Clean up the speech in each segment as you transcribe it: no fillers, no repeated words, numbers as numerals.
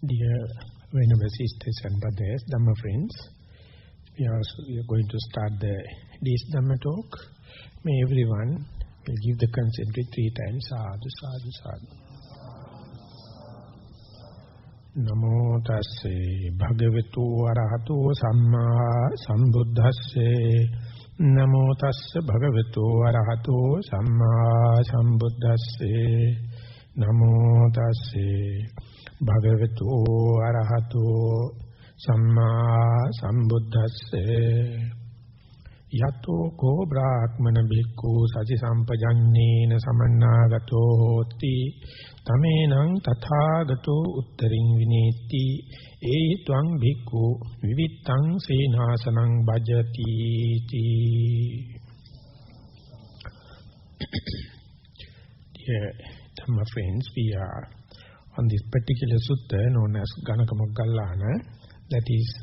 Dear Venerable Sisters and Brothers, Dhamma friends, we are going to start this Dhamma talk. May everyone will give the consent with 3 times. Sadhu, sadhu, sadhu. Namo tasse bhagavatu arahato samma sambuddhasse. Namo tasse bhagavatu arahato samma sambuddhasse. Namo tasse bhagavatu arahato samma sambuddhasse. Yato ko brahmana bhikkhu sati sampajannena samannagato hoti tamenang tathagato uttaring vineti etwang bhikkhu vivittang senasanang bhajati ti. Dear Dhamma friends, we are on this particular sutta known as Ganaka Moggallana, that is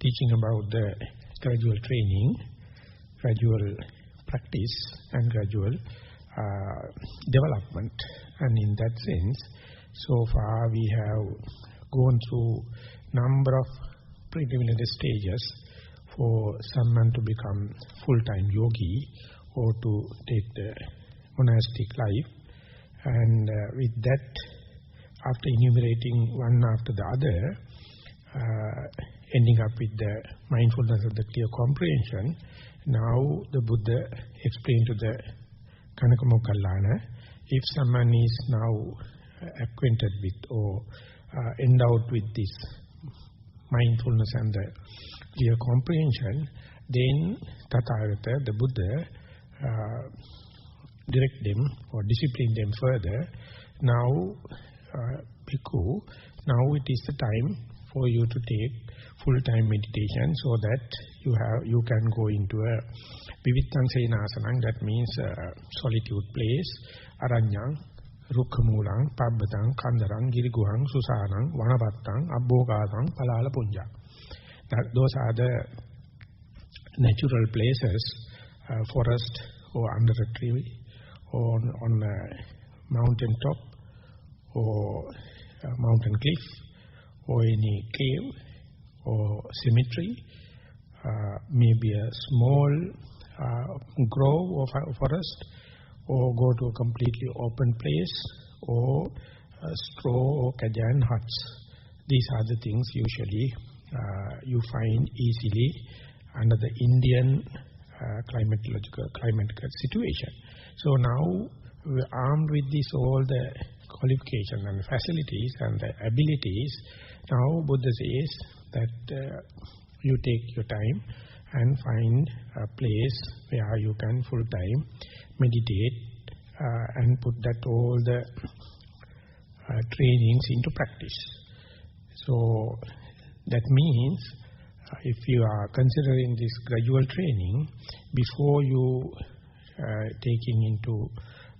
teaching about the gradual training, gradual practice and gradual development. And in that sense, so far we have gone through number of preliminary stages for someone to become full-time yogi or to take the monastic life. And with that, after enumerating one after the other, ending up with the mindfulness of the clear comprehension, now the Buddha explained to the Ganaka Moggallana, if someone is now acquainted with or endowed with this mindfulness and the clear comprehension, then Tathagata, the Buddha, direct them or discipline them further. Now, Bhikkhu, now it is the time for you to take full-time meditation so that you can go into a vivittang senasanang, that means solitude place, aranyang, rukkhamulang, pabbatang, kandarang, giriguhang, susanang, vanapattang, abbokasang, palala punja. Those are the natural places, forest or under a tree or on a mountain top or mountain cliff or any cave or cemetery, maybe a small grove or forest, or go to a completely open place, or straw or kajan huts. These are the things usually you find easily under the Indian climatic situation. So now, we're armed with this all the qualifications and facilities and the abilities. Now Buddha says that you take your time and find a place where you can full-time meditate and put that all the trainings into practice. So that means if you are considering this gradual training, before you taking into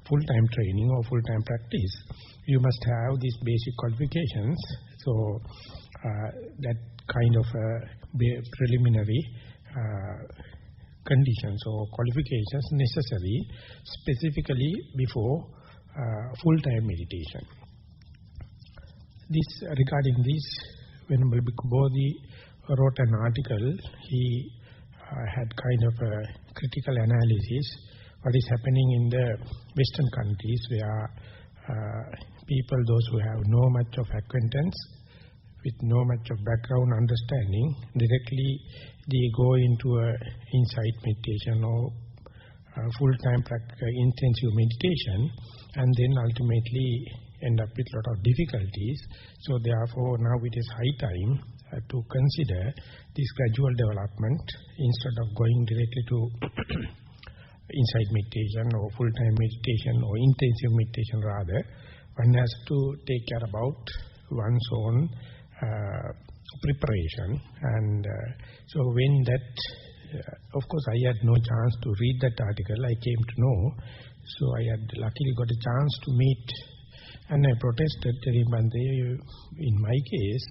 full-time training or full-time practice, you must have these basic qualifications. So that kind of preliminary conditions or qualifications necessary specifically before full-time meditation. Regarding this, Venerable Bhikkhu Bodhi wrote an article. He had kind of a critical analysis what is happening in the Western countries, where people, those who have no much of acquaintance, with no much of background understanding, directly they go into a insight meditation or full-time intensive meditation, and then ultimately end up with a lot of difficulties. So therefore now it is high time to consider this gradual development instead of going directly to insight meditation or full-time meditation or intensive meditation. Rather, one has to take care about one's own preparation. And so when that, of course I had no chance to read that article, I came to know, so I had luckily got a chance to meet, and I protested, telling Bhante, in my case,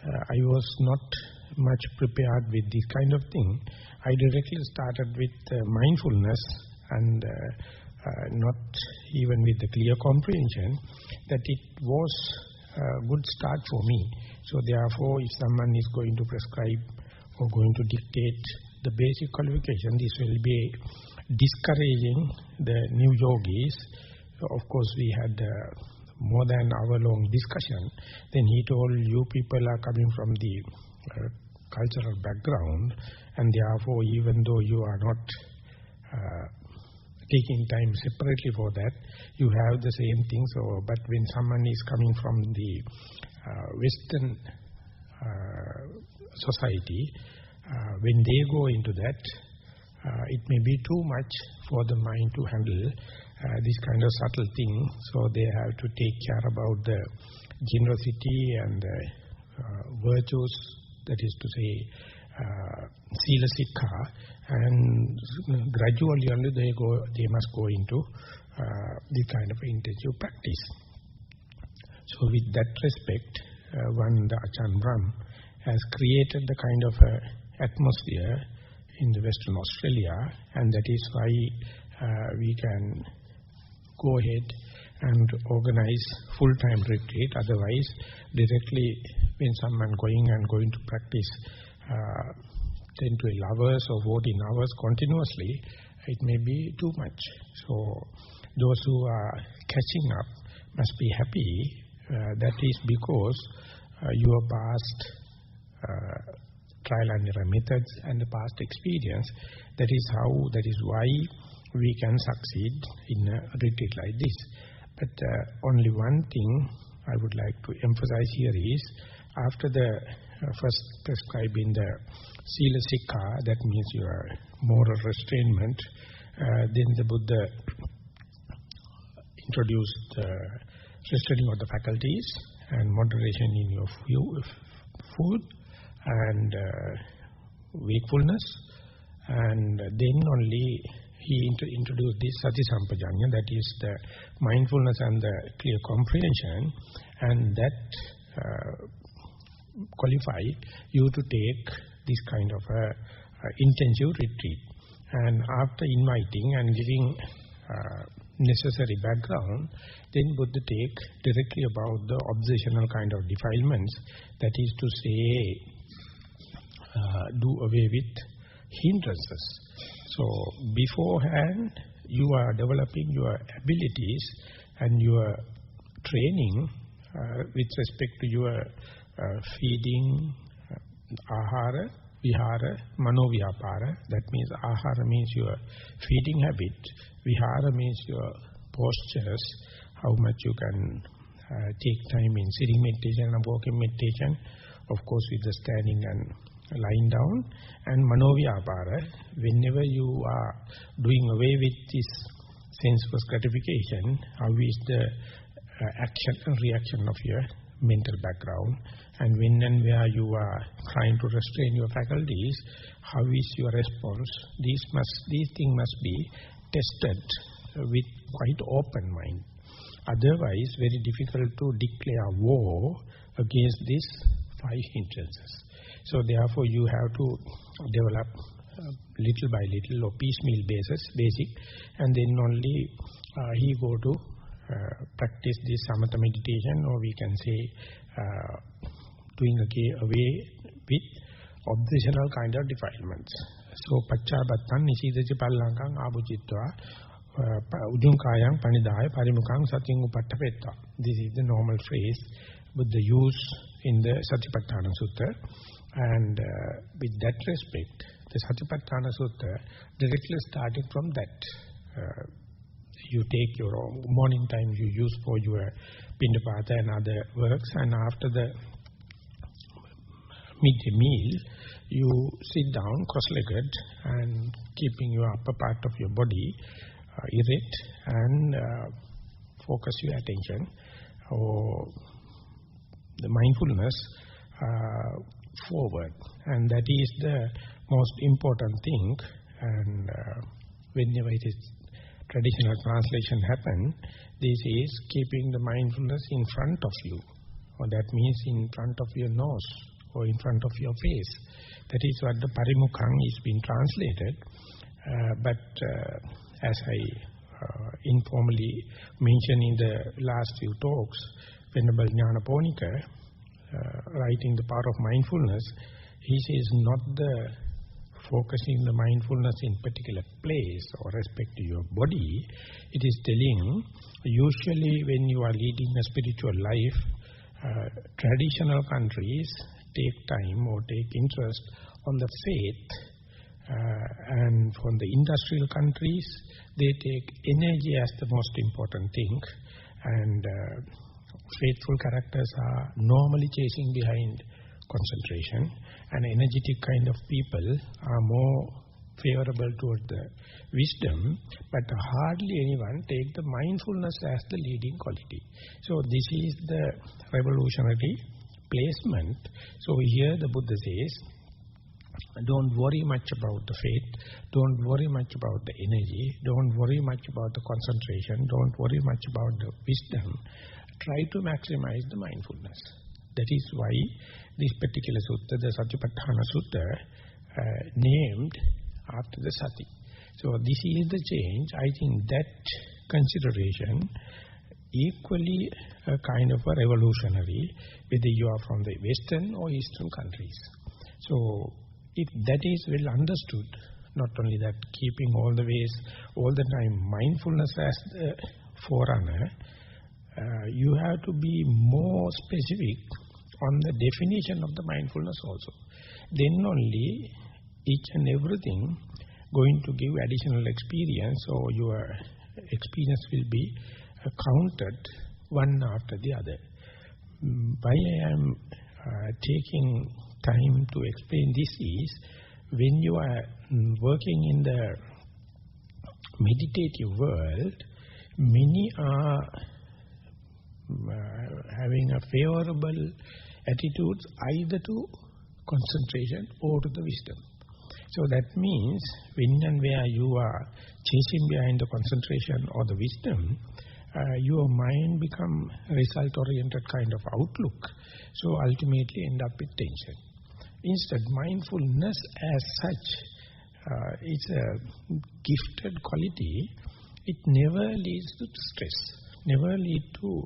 I was not much prepared with this kind of thing. I directly started with mindfulness and not even with the clear comprehension that it was a good start for me. So therefore, if someone is going to prescribe or going to dictate the basic qualification, this will be discouraging the new yogis. Of course, we had more than hour-long discussion. Then he told, you people are coming from the cultural background, and therefore, even though you are not taking time separately for that, you have the same thing. So, but when someone is coming from the Western society, when they go into that, it may be too much for the mind to handle this kind of subtle thing. So they have to take care about the generosity and the virtues, that is to say, Sila Sikha, and gradually only they must go into this kind of intensive practice. So with that respect, the Ajahn Brahm has created the kind of atmosphere in the Western Australia, and that is why we can go ahead and organize full-time retreat. Otherwise, directly when someone going to practice 10 to 12 hours or 14 hours continuously, it may be too much. So those who are catching up must be happy. That is because your past trial and error methods and the past experience, that is why we can succeed in a retreat like this. But only one thing I would like to emphasize here is, after the first prescribing the Sila Sikha, that means your moral restrainment, then the Buddha introduced restraining of the faculties and moderation in your food and wakefulness, and then only he introduced this Sati Sampajanya, that is the mindfulness and the clear comprehension, and that qualify you to take this kind of intensive retreat. And after inviting and giving necessary background, then Buddha take directly about the obsessional kind of defilements, that is to say, do away with hindrances. So beforehand, you are developing your abilities and your training with respect to your feeding, ahara, vihara, manovyapara. That means ahara means your feeding habit, vihara means your postures, how much you can take time in sitting meditation and walking meditation, of course with the standing and lying down, and manovyapara, whenever you are doing away with this sensuous gratification, how is the action and reaction of your mental background, and when and where you are trying to restrain your faculties, how is your response? These things must be tested with quite open mind. Otherwise, very difficult to declare war against these 5 hindrances. So therefore, you have to develop little by little or piecemeal basic, and then only he go to practice this samatha meditation, or we can say doing away with obsessional kind of defilements. So paccabattan nisidati pallankang abujitva ujung panidaya parimukang satyang upattapetta. This is the normal phrase Buddha use in the Satipatthana Sutta, and with that respect, the Satipatthana Sutta directly starting from that. You take your morning time you use for your pindapata and other works, and after the midday meal, you sit down cross-legged and keeping your upper part of your body erect and focus your attention or the mindfulness forward, and that is the most important thing. And whenever it is traditional translation happen, this is keeping the mindfulness in front of you, or that means in front of your nose or in front of your face. That is what the parimukhang is being translated. But as I informally mentioned in the last few talks, Venerable Nyanaponika, writing The Power of Mindfulness, he says not the focusing the mindfulness in particular place or respect to your body. It is telling, usually when you are leading a spiritual life, traditional countries take time or take interest on the faith, and from the industrial countries, they take energy as the most important thing, and faithful characters are normally chasing behind concentration, and energetic kind of people are more favorable toward the wisdom, but hardly anyone take the mindfulness as the leading quality. So this is the revolutionary placement. So here the Buddha says, don't worry much about the faith, don't worry much about the energy, don't worry much about the concentration, don't worry much about the wisdom. Try to maximize the mindfulness. That is why this particular sutta, the Satipatthana Sutta, named after the Sati. So this is the change. I think that consideration equally a kind of a revolutionary, whether you are from the Western or Eastern countries. So if that is well understood, not only that, keeping all the ways, all the time mindfulness as the forerunner, you have to be more specific on the definition of the mindfulness also. Then only each and everything going to give additional experience, or your experience will be counted one after the other. Why I am taking time to explain this is, when you are working in the meditative world, many are having a favorable attitudes either to concentration or to the wisdom. So that means when and where you are chasing behind the concentration or the wisdom, your mind become result-oriented kind of outlook. So ultimately end up with tension. Instead, mindfulness as such, it's a gifted quality. It never leads to stress, never leads to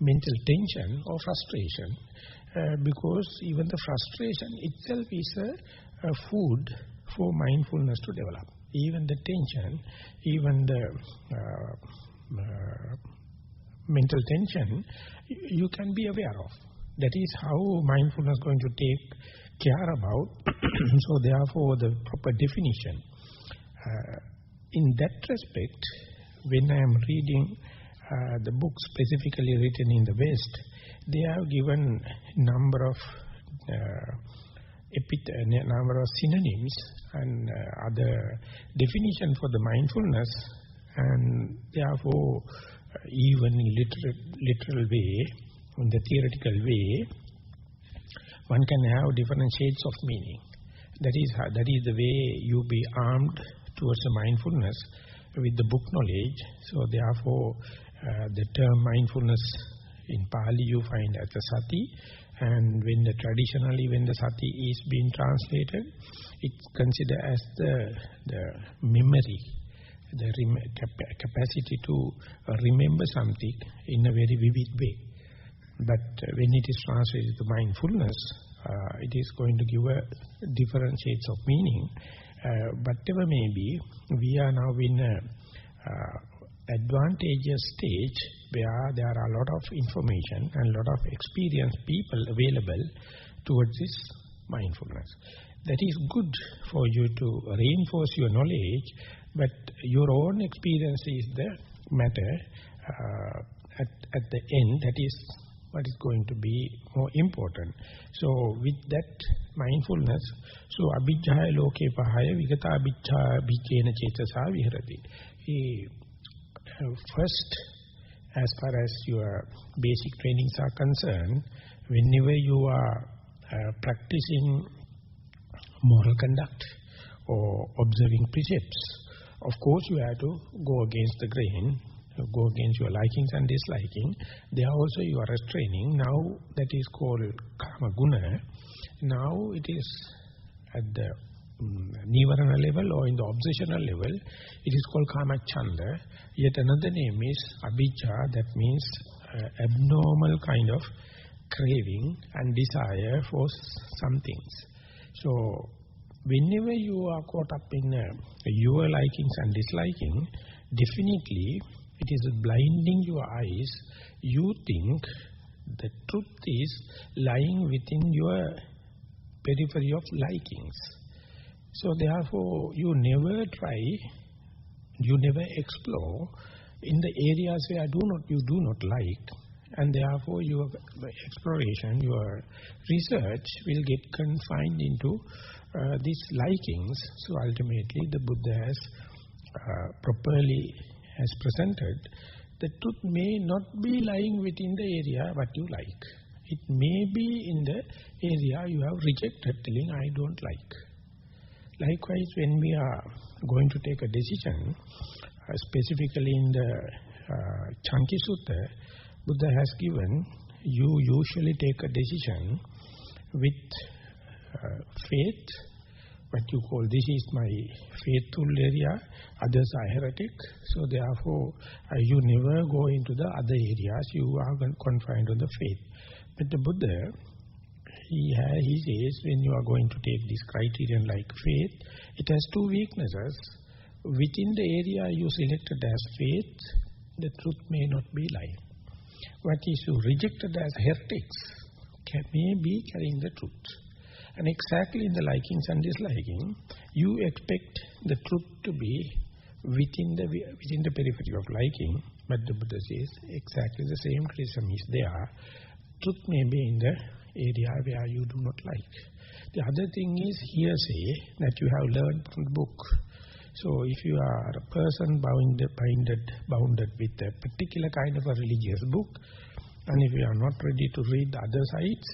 mental tension or frustration, because even the frustration itself is a food for mindfulness to develop. Even the tension, even the mental tension, you can be aware of. That is how mindfulness is going to take care about. So therefore the proper definition. In that respect, when I am reading the books specifically written in the West, they have given number of synonyms and other definition for the mindfulness, and therefore even in literal way, in the theoretical way, one can have different shades of meaning. That is the way you be armed towards the mindfulness with the book knowledge. So therefore, the term mindfulness in Pali you find as the sati, and traditionally when the sati is being translated, it's considered as the memory, the capacity to remember something in a very vivid way. But when it is translated to mindfulness, it is going to give a different shades of meaning. Whatever may be, we are now in an advantageous stage where there are a lot of information and a lot of experienced people available towards this mindfulness. That is good for you to reinforce your knowledge, but your own experience is the matter at the end. That is what is going to be more important. So with that mindfulness, so abhijjhaya loke pahaya vigata abhijjha bhijjena cetasa viharati. First, as far as your basic trainings are concerned, whenever you are practicing moral conduct or observing precepts, of course you have to go against the grain, go against your likings and disliking. There also you are restraining. Now that is called kama guna. Now it is at the Nissarana level or in the obsessional level, it is called kama chanda. Yet another name is abhijja, that means abnormal kind of craving and desire for some things. So whenever you are caught up in your likings and disliking, definitely it is blinding your eyes. You think the truth is lying within your periphery of likings. So therefore you never try, you never explore in the areas where you do not like, and therefore your exploration, your research will get confined into these likings. So ultimately the Buddha has properly has presented, the truth may not be lying within the area what you like. It may be in the area you have rejected, telling I don't like. Likewise, when we are going to take a decision, specifically in the Chanki Sutta, Buddha has given, you usually take a decision with faith, what you call, this is my faithful area, others are heretic, so therefore you never go into the other areas, you are confined to the faith. But the Buddha, he says, when you are going to take this criterion like faith, it has two weaknesses. Within the area you selected as faith, the truth may not be lying. What is you rejected as heretics may be carrying the truth. And exactly in the likings and disliking, you expect the truth to be within the periphery of liking, but the Buddha says exactly the same criticism is there. Truth may be in the area where you do not like. The other thing is hearsay that you have learned from the book. So if you are a person bounded with a particular kind of a religious book, and if you are not ready to read the other sides,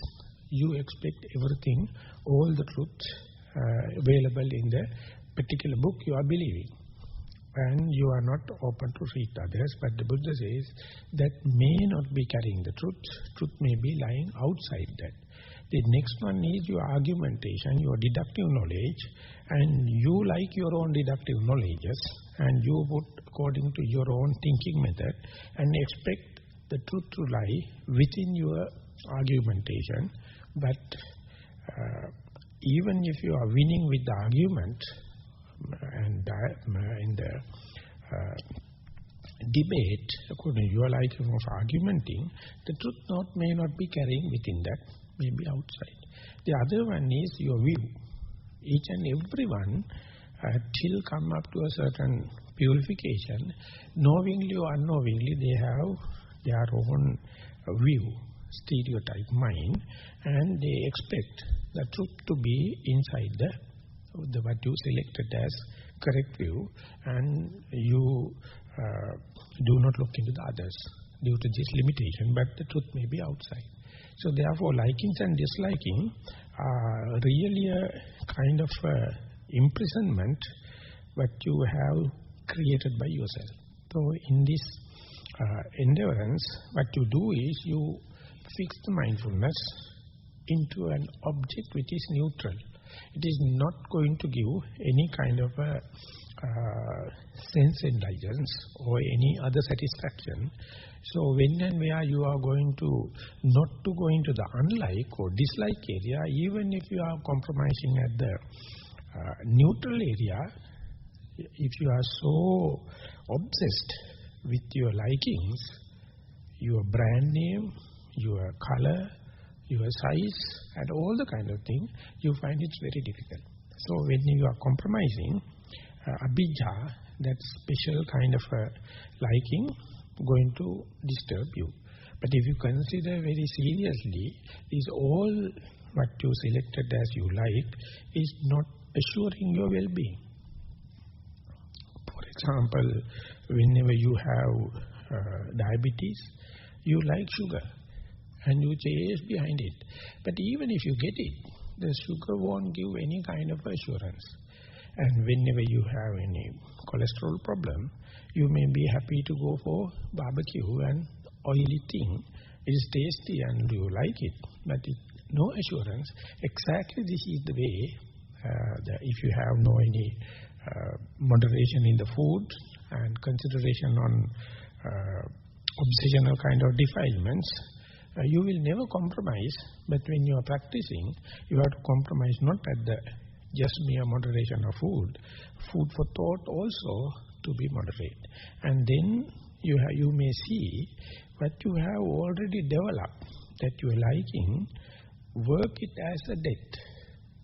you expect everything, all the truth available in the particular book you are believing. And you are not open to read others, but the Buddha says that may not be carrying the truth. Truth may be lying outside that. The next one is your argumentation, your deductive knowledge, and you like your own deductive knowledges, and you put according to your own thinking method, and expect the truth to lie within your argumentation. But even if you are winning with the argument, and in the debate, according to your liking of argumenting, the truth may not be carrying within that, maybe outside. The other one is your view. Each and everyone till come up to a certain purification, knowingly or unknowingly, they have their own view, stereotype mind, and they expect the truth to be inside the what you selected as correct view, and you do not look into the others due to this limitation, but the truth may be outside. So therefore likings and disliking are really a kind of imprisonment what you have created by yourself. So in this endurance, what you do is you fix the mindfulness into an object which is neutral. It is not going to give any kind of a sense indulgence or any other satisfaction. So when and where you are going to not to go into the unlike or dislike area, even if you are compromising at the neutral area, if you are so obsessed with your likings, your brand name, your color, your size, and all the kind of thing, you find it very difficult. So when you are compromising, abhijja, that special kind of liking, going to disturb you. But if you consider very seriously, is all what you selected as you like is not assuring your well-being. For example, whenever you have diabetes, you like sugar, and you chase behind it. But even if you get it, the sugar won't give any kind of assurance. And whenever you have any cholesterol problem, you may be happy to go for barbecue and oily thing. It is tasty and you like it, but no assurance. Exactly this is the way, if you have no any moderation in the food and consideration on obsessional kind of defilements, you will never compromise. But when you are practicing, you have to compromise not at the just mere moderation of food. Food for thought also to be moderate. And then you may see what you have already developed, that you are liking, work it as a debt.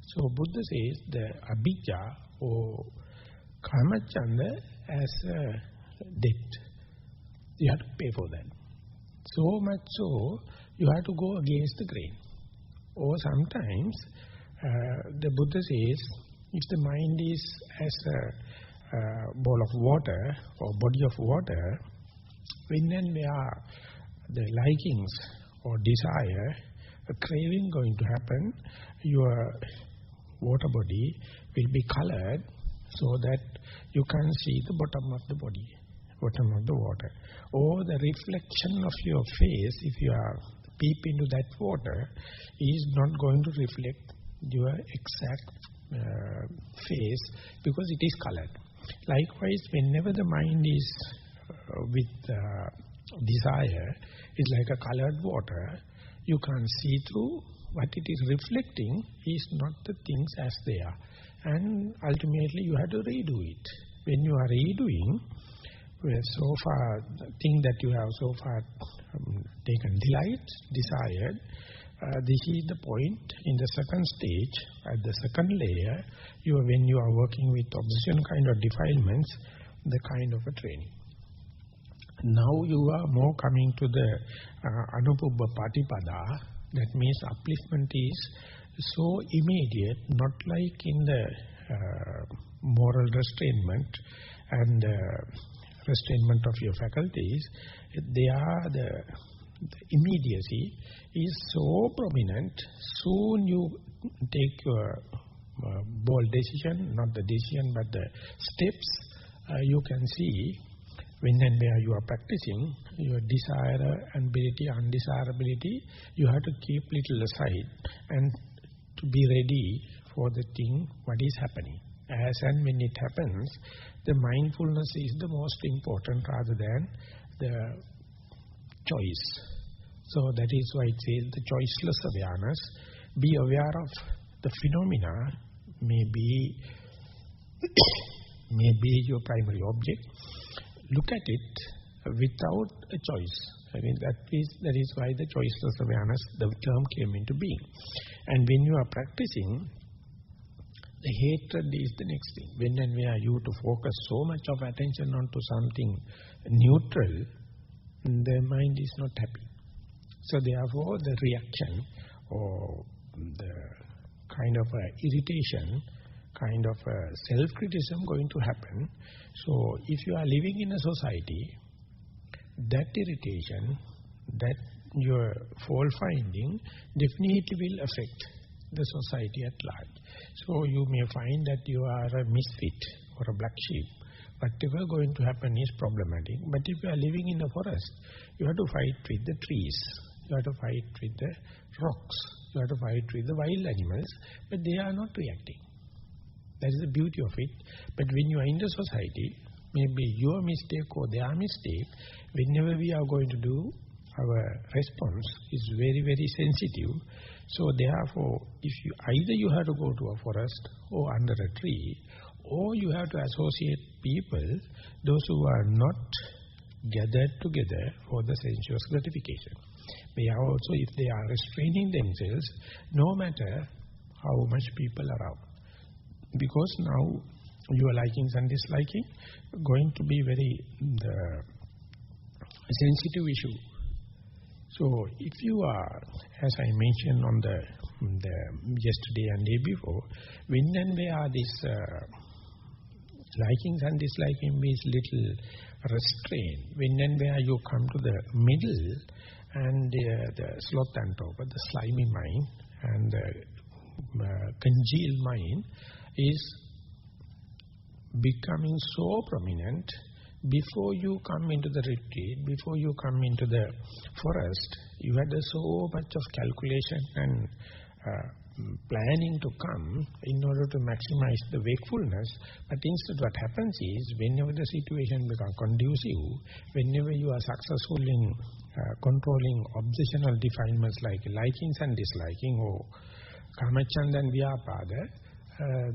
So Buddha says the abhijja or kamachanda as a debt. You have to pay for that. So much so, you have to go against the grain. Or sometimes, the Buddha says, if the mind is as a bowl of water or body of water, when and where the likings or desire, a craving going to happen, your water body will be colored so that you can see the bottom of the body, bottom of the water. Or the reflection of your face, if you are peep into that water, is not going to reflect your exact face because it is colored. Likewise, whenever the mind is with desire, it's like a colored water. You can't see through. What it is reflecting is not the things as they are. And ultimately, you have to redo it. When you are redoing, so far, the thing that you have so far taken delight, desired, this is the point in the second stage, at the second layer, when you are working with obsession kind of defilements, the kind of a training. Now you are more coming to the Anupubba Patipada, that means upliftment is so immediate, not like in the moral restrainment and restrainment of your faculties. They are the immediacy is so prominent. Soon you take your bold decision, not the decision but the steps. You can see when and where you are practicing, your desirability, undesirability, you have to keep little aside and to be ready for the thing, what is happening. As and when it happens, the mindfulness is the most important rather than the choice. So that is why it says the choiceless awareness. Be aware of the phenomena, may be your primary object. Look at it without a choice. I mean, that is why the choiceless awareness, the term came into being. And when you are practicing, the hatred is the next thing. When and where you to focus so much of attention onto something neutral, the mind is not happy. So therefore, the reaction or the kind of irritation, kind of self-criticism going to happen. So if you are living in a society, that irritation, that your fault finding definitely will affect the society at large. So you may find that you are a misfit or a black sheep. Whatever going to happen is problematic. But if you are living in a forest, you have to fight with the trees. You have to fight with the rocks. You have to fight with the wild animals. But they are not reacting. That is the beauty of it. But when you are in the society, maybe your mistake or their mistake, whenever we are going to do, our response is very, very sensitive. So therefore, either you have to go to a forest or under a tree, or you have to associate people, those who are not gathered together for the sensuous gratification. They are also, if they are restraining themselves, no matter how much people are around. Because now your likings and disliking going to be very sensitive issue. So if you are, as I mentioned on the yesterday and day before, when and where this likings and disliking is little restrained, when and where you come to the middle and the sloth and torpor, the slimy mind and the congealed mind is becoming so prominent, before you come into the retreat, before you come into the forest, you had so much of calculation and planning to come in order to maximize the wakefulness. But instead what happens is, whenever the situation becomes conducive, whenever you are successful in controlling obsessional defilements like likings and disliking, or kamachanda and vyapada,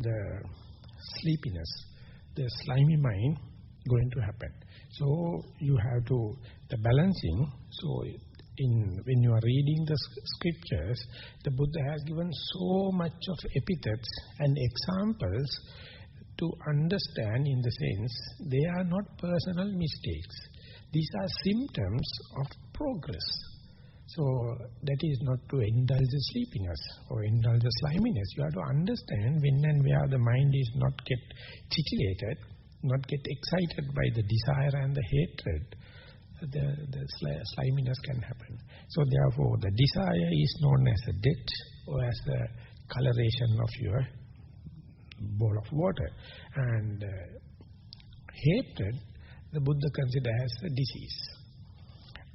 the sleepiness, the slimy mind going to happen. So you have to, the balancing, so when you are reading the scriptures, the Buddha has given so much of epithets and examples to understand, in the sense, they are not personal mistakes. These are symptoms of progress. So that is not to indulge the sleepiness or indulge the sliminess. You have to understand when and where the mind is not get titillated, not get excited by the desire and the hatred, the sliminess can happen. So therefore the desire is known as a debt, or as the coloration of your bowl of water. And hatred, the Buddha considers as a disease.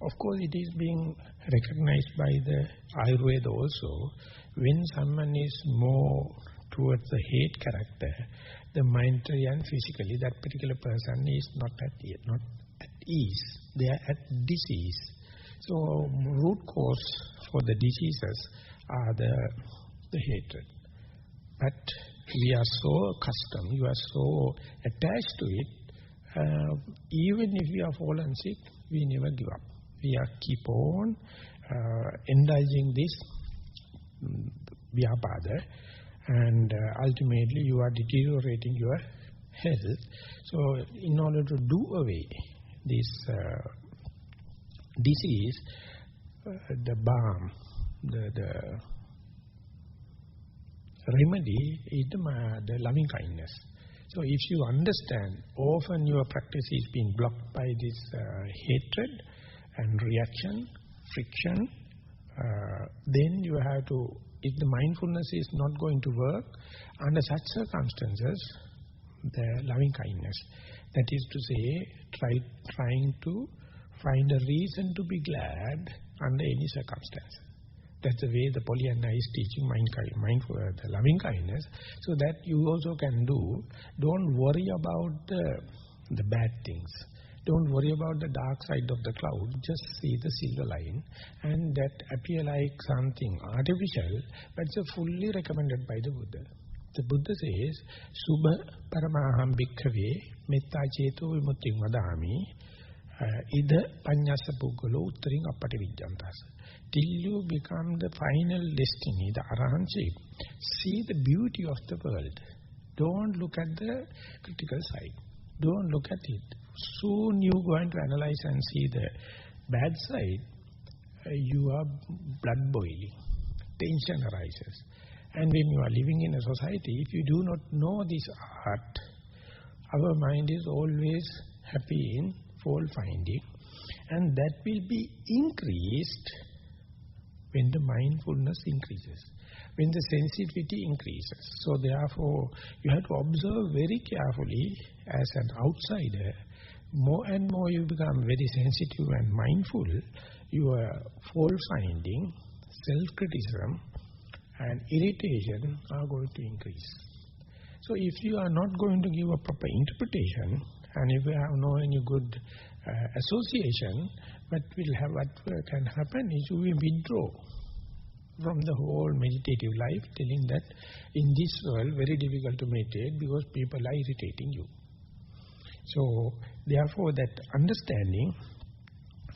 Of course it is being recognized by the Ayurveda also. When someone is more towards the hate character, the mentally and physically, that particular person is not at ease. They are at disease. So root cause for the diseases are the hatred. But we are so accustomed, you are so attached to it, even if we are fallen sick, we never give up. We are keep on indulging this vyapada, and ultimately you are deteriorating your health. So in order to do away this disease, the balm, the remedy is the loving kindness. So if you understand, often your practice is being blocked by this hatred and reaction, friction, then you have to, if the mindfulness is not going to work, under such circumstances, the loving kindness. That is to say, trying to find a reason to be glad under any circumstance. That's the way the Pollyanna is teaching the loving kindness, so that you also can do. Don't worry about the bad things. Don't worry about the dark side of the cloud. Just see the silver line, and that appear like something artificial, but it's fully recommended by the Buddha. The Buddha says, Subha paramaham bhikkhave metta ceto vimutting vadami ida panyasa puggalo uttaring appati vijjantasa. Till you become the final destiny, the arahantship, see the beauty of the world. Don't look at the critical side. Don't look at it. Soon you go and analyze and see the bad side. You are blood boiling. Tension arises. And when you are living in a society, if you do not know this art, our mind is always happy in fault finding. And that will be increased when the mindfulness increases, when the sensitivity increases. So therefore, you have to observe very carefully as an outsider. More and more you become very sensitive and mindful, your fault-finding, self-criticism and irritation are going to increase. So if you are not going to give a proper interpretation, and if you have no any good association, what can happen is you will withdraw from the whole meditative life, telling that in this world very difficult to meditate because people are irritating you. So therefore that understanding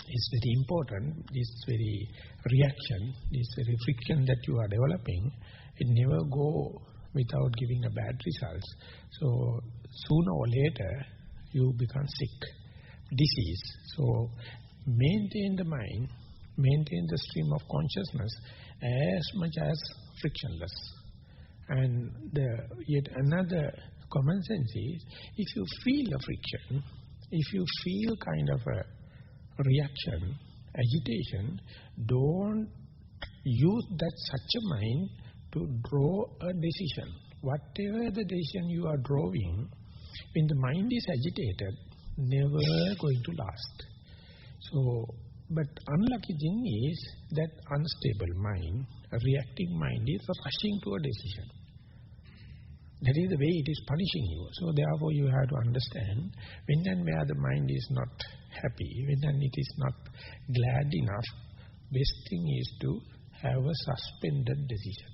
is very important. This very reaction, this very friction that you are developing, it never go without giving a bad results. So sooner or later you become sick, disease. So maintain the mind, maintain the stream of consciousness as much as frictionless. And yet another common sense is, if you feel a friction, if you feel kind of a reaction, agitation, don't use that such a mind to draw a decision. Whatever the decision you are drawing, when the mind is agitated, never going to last. So, but unlucky thing is that unstable mind, A reacting mind is rushing to a decision. That is the way it is punishing you. So therefore you have to understand, when and where the mind is not happy, when and it is not glad enough, best thing is to have a suspended decision.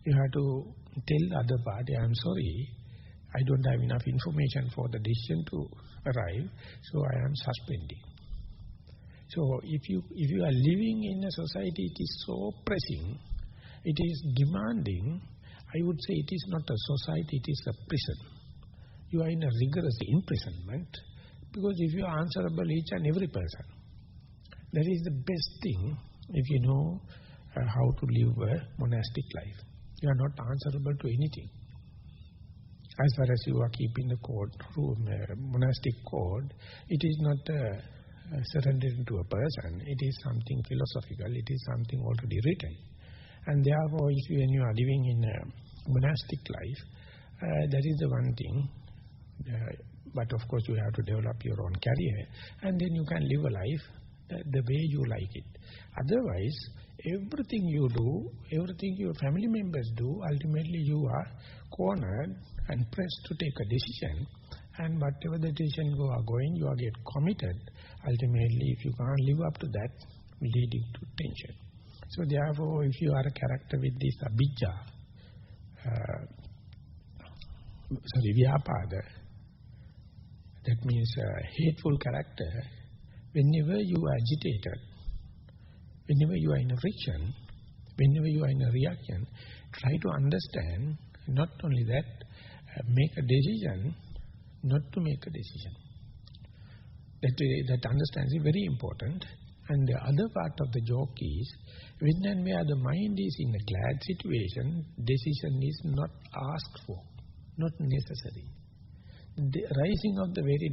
You have to tell the other party, I am sorry, I don't have enough information for the decision to arrive, so I am suspending. So if you are living in a society, it is so pressing, it is demanding, I would say it is not a society, it is a prison. You are in a rigorous imprisonment, because if you are answerable each and every person, that is the best thing if you know how to live a monastic life. You are not answerable to anything. As far as you are keeping the monastic code, it is not surrendered to a person, it is something philosophical, it is something already written. And therefore, when you are living in a monastic life, that is the one thing. But of course, you have to develop your own career, and then you can live a life the way you like it. Otherwise, everything you do, everything your family members do, ultimately you are cornered and pressed to take a decision. And whatever the decision you are going, you are get committed. Ultimately, if you can't live up to that, leading to tension. So therefore, if you are a character with this abhijja, vyapada, that means a hateful character, whenever you are agitated, whenever you are in a friction, whenever you are in a reaction, try to understand, not only that, make a decision, not to make a decision. That understanding is very important. And the other part of the joke is, when and where the mind is in a glad situation, decision is not asked for, not necessary. The rising of the very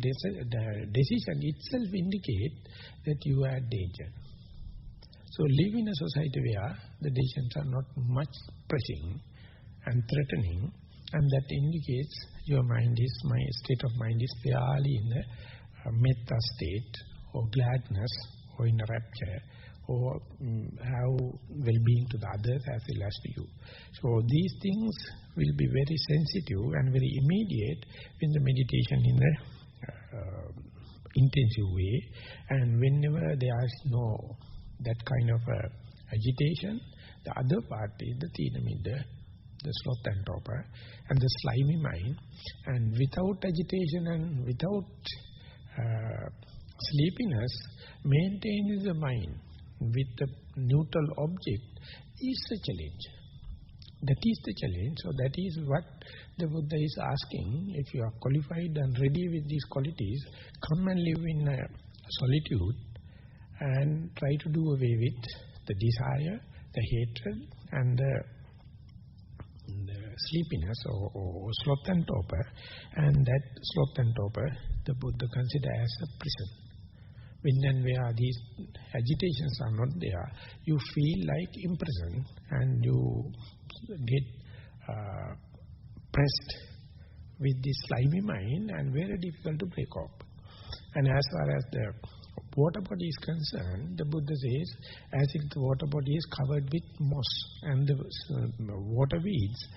decision itself indicates that you are in danger. So live in a society where the decisions are not much pressing and threatening, and that indicates your state of mind is fairly in a metta state, or gladness, or in a rapture, or have well-being to the others as well as to you. So these things will be very sensitive and very immediate in the meditation in a intensive way. And whenever there is no that kind of agitation, the other part is the Thinamidda, the sloth and torpor, and the slimy mind. And without agitation and without sleepiness, maintaining the mind with the neutral object is a challenge. That is the challenge. So that is what the Buddha is asking. If you are qualified and ready with these qualities, come and live in solitude and try to do away with the desire, the hatred, and the sleepiness or sloth and torpor. And that sloth and torpor, the Buddha considers as a prison. When and where these agitations are not there, you feel like imprisoned and you get pressed with this slimy mind and very difficult to break up. And as far as the water body is concerned, the Buddha says, as if the water body is covered with moss and the water weeds,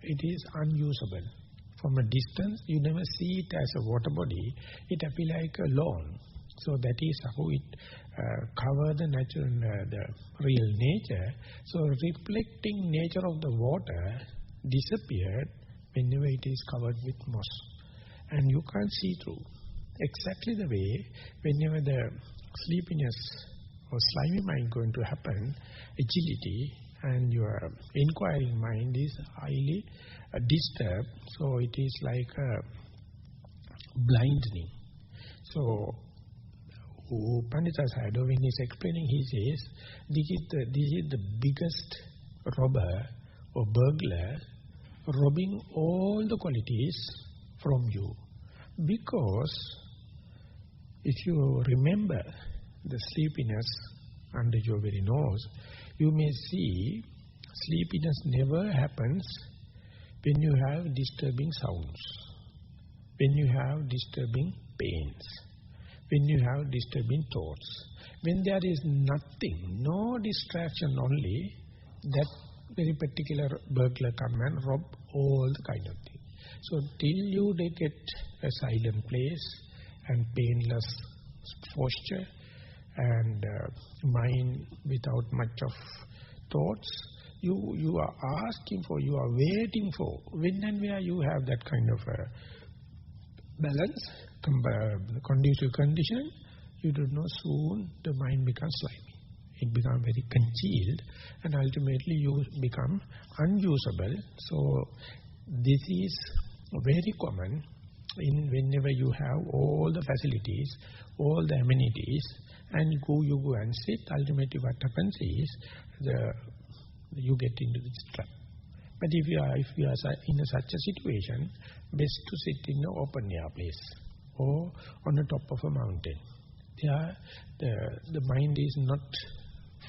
it is unusable. From a distance, you never see it as a water body. It appears like a lawn. So that is how it covers the natural, the real nature. So reflecting nature of the water disappeared whenever it is covered with moss. And you can't see through. Exactly the way, whenever the sleepiness or slimy mind going to happen, agility and your inquiring mind is highly disturbed. So it is like blinding. So Pandita Sayadaw, when he is explaining, he says, this is the biggest robber or burglar robbing all the qualities from you. Because if you remember the sleepiness under your very nose, you may see sleepiness never happens when you have disturbing sounds, when you have disturbing pains, when you have disturbing thoughts. When there is nothing, no distraction only, that very particular burglar come and rob all the kind of things. So till you get a silent place and painless posture and mind without much of thoughts, you are asking for, you are waiting for. When and where you have that kind of balance, conducive condition, you don't know, soon the mind becomes slimy. It becomes very congealed and ultimately you become unusable. So this is very common in whenever you have all the facilities, all the amenities, and you go and sit. Ultimately what happens is you get into this trap. But if you are in such a situation, best to sit in an open air place or on the top of a mountain. There, the mind is not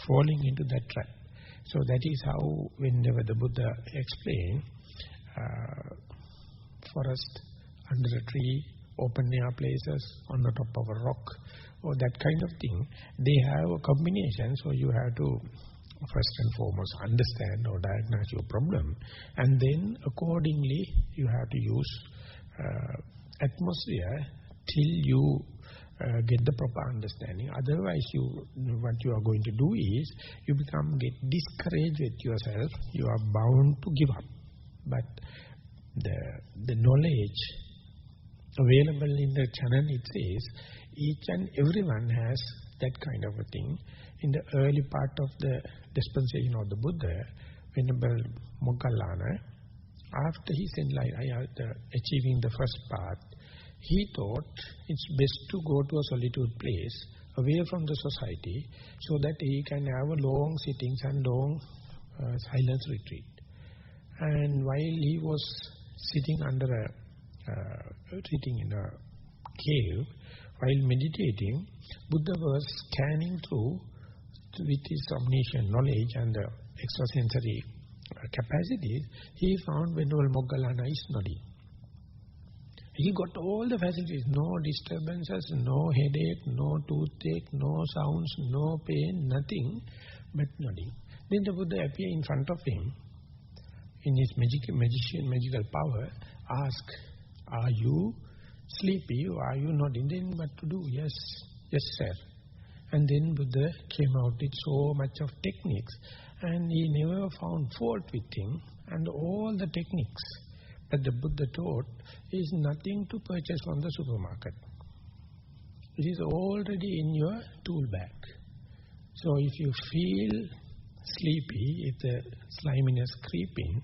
falling into that trap. So that is how whenever the Buddha explained forest, under a tree, open air places, on the top of a rock, or that kind of thing, they have a combination. So you have to first and foremost understand or diagnose your problem, and then accordingly you have to use atmosphere till you get the proper understanding. Otherwise, what you are going to do is you get discouraged with yourself. You are bound to give up. But the knowledge available in the channel, it says each and everyone has that kind of a thing. In the early part of the dispensation of the Buddha, Venerable Moggallana, after his achieving the first part, he thought it's best to go to a solitude place, away from the society, so that he can have a long sittings and long silence retreat. And while he was sitting sitting in a cave, while meditating, Buddha was scanning through with his omniscient knowledge and the extrasensory capacities. He found Venerable Moggallana is nodding. He got all the facilities, no disturbances, no headache, no toothache, no sounds, no pain, nothing but nodding. Then the Buddha appeared in front of him in his magical power, asked, "Are you sleepy or are you nodding?" Then what to do? Yes, sir. And then Buddha came out with so much of techniques, and he never found fault with him, and all the techniques that the Buddha taught is nothing to purchase from the supermarket. It is already in your tool bag. So if you feel sleepy, if the sliminess creeping,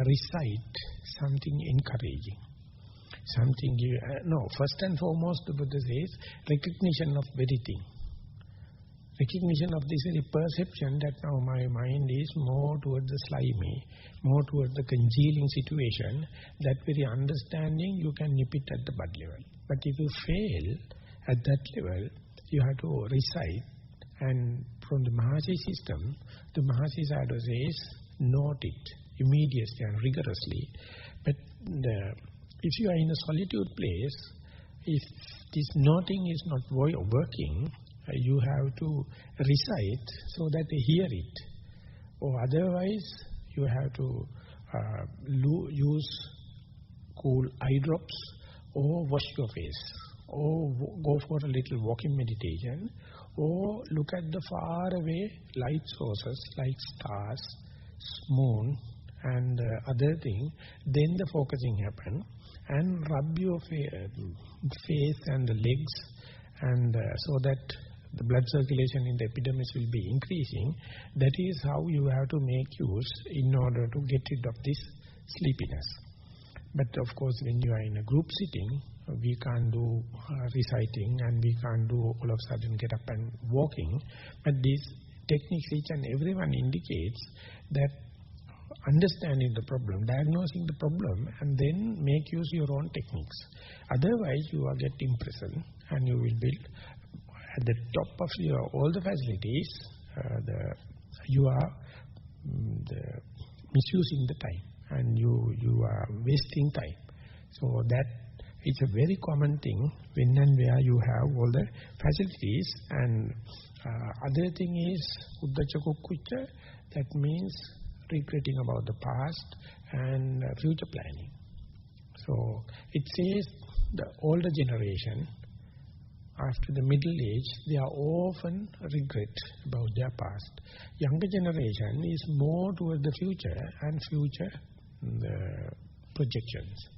recite something encouraging. Something first and foremost the Buddha says, recognition of very thing. Recognition of this very perception that now my mind is more towards the slimy, more towards the congealing situation. That very understanding, you can nip it at the bud level. But if you fail at that level, you have to recite. And from the Maha system, the Maha Sayadaw says, note it immediately and rigorously. But if you are in a solitude place, if this noting is not working, you have to recite so that they hear it. Or otherwise, you have to use cool eye drops, or wash your face, or go for a little walking meditation, or look at the far away light sources like stars, moon, and other things. Then the focusing happen, and rub your face and the legs, and so that the blood circulation in the epidermis will be increasing. That is how you have to make use in order to get rid of this sleepiness. But of course, when you are in a group sitting, we can't do reciting, and we can't do all of a sudden get up and walking. But these techniques, each and everyone indicates that understanding the problem, diagnosing the problem, and then make use your own techniques. Otherwise, you are getting imprisoned, and you will build at the top of your all the facilities. You are misusing the time, and you are wasting time. So that it's a very common thing when and where you have all the facilities. And other thing is Uddacha Kukkucha, that means regretting about the past and future planning. So it says the older generation, after the middle age, they are often regret about their past. Younger generation is more toward the future and future projections.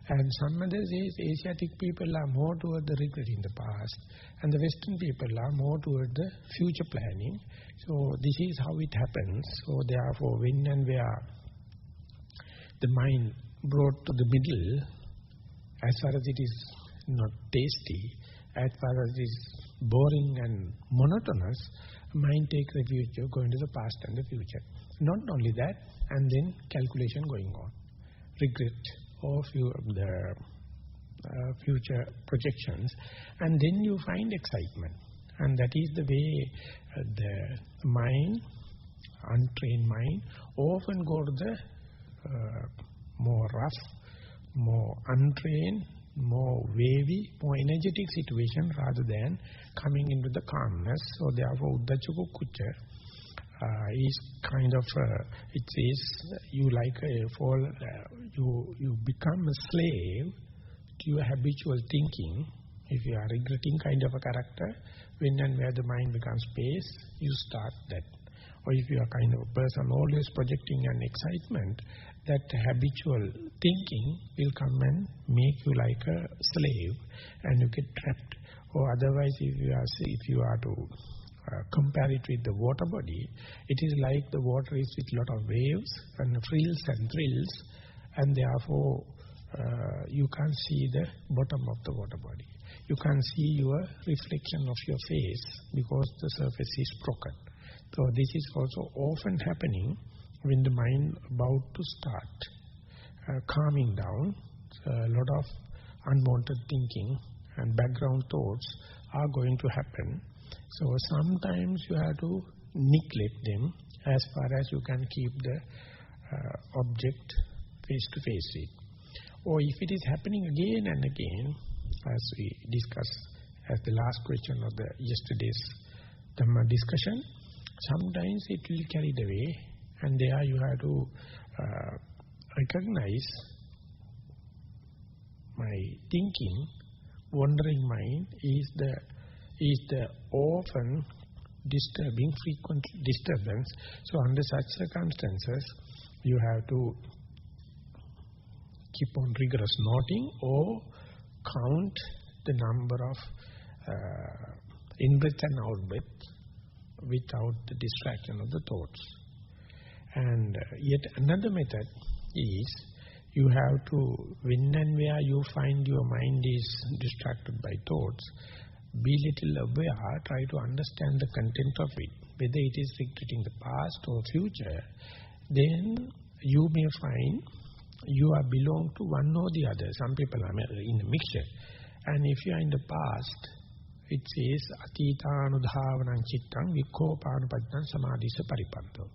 And some others is Asiatic people are more toward the regret in the past, and the Western people are more toward the future planning. So this is how it happens. So therefore, when and where the mind brought to the middle, as far as it is not tasty, as far as it is boring and monotonous, mind takes refuge going to the past and the future. Not only that, and then calculation going on, regret of the future projections, and then you find excitement. And that is the way the mind, untrained mind, often go to the more rough, more untrained, more wavy, more energetic situation rather than coming into the calmness. So therefore, Uddacha Kukkucha is kind of, it says, you like a fall, you become a slave to your habitual thinking. If you are regretting kind of a character, when and where the mind becomes space, you start that. Or if you are kind of a person always projecting an excitement, that habitual thinking will come and make you like a slave, and you get trapped. Or otherwise, if you are to compare it with the water body, it is like the water is with lot of waves and frills and thrills, and therefore you can't see the bottom of the water body. You can't see your reflection of your face because the surface is broken. So this is also often happening when the mind about to start calming down. So a lot of unwanted thinking and background thoughts are going to happen. So sometimes you have to neglect them as far as you can keep the object face to face with. Or if it is happening again and again, as we discussed as the last question of the yesterday's Dhamma discussion, sometimes it will carry the way, and there you have to recognize my thinking, wandering mind is the often disturbing, frequent disturbance. So under such circumstances, you have to keep on rigorous noting or count the number of in-breath and out-breath without the distraction of the thoughts. And yet another method is you have to, when and where you find your mind is distracted by thoughts, be little aware, try to understand the content of it, whether it is regretting the past or future. Then you may find you are belong to one or the other. Some people are in a mixture. And if you are in the past, it says, Atithanudhavanam chittam vikhopanupajnan samadhisa paripanto.